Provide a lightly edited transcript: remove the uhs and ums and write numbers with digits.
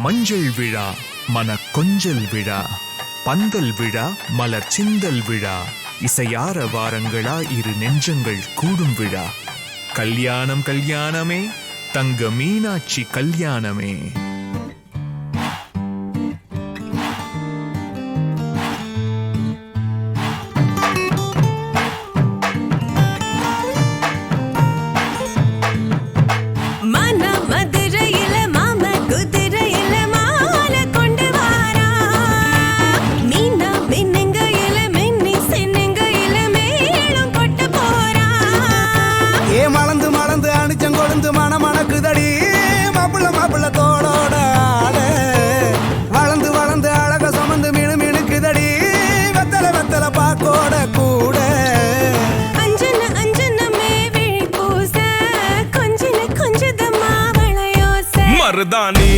மஞ்சள் விழா மன கொஞ்சல் விழா பந்தல் விழா மலர் சிந்தல் விழா இசையார வாரங்களா இரு நெஞ்சங்கள் கூடும் விழா கல்யாணம் கல்யாணமே தங்க மீனாட்சி கல்யாணமே. மலந்து மலந்து அணிச்சம் கொழுந்து மணமணக்குதடி மாப்பிள்ள மாப்பிள்ள தோளோட ஆட வளர்ந்து வளர்ந்து அழக சுமந்து மினு மினுக்குதடி வெத்தல வெத்தல பாக்கோட கூட அஞ்சன அஞ்சனமே விழி பூச கொஞ்சன கொஞ்சதமா வளையோச மருதாணி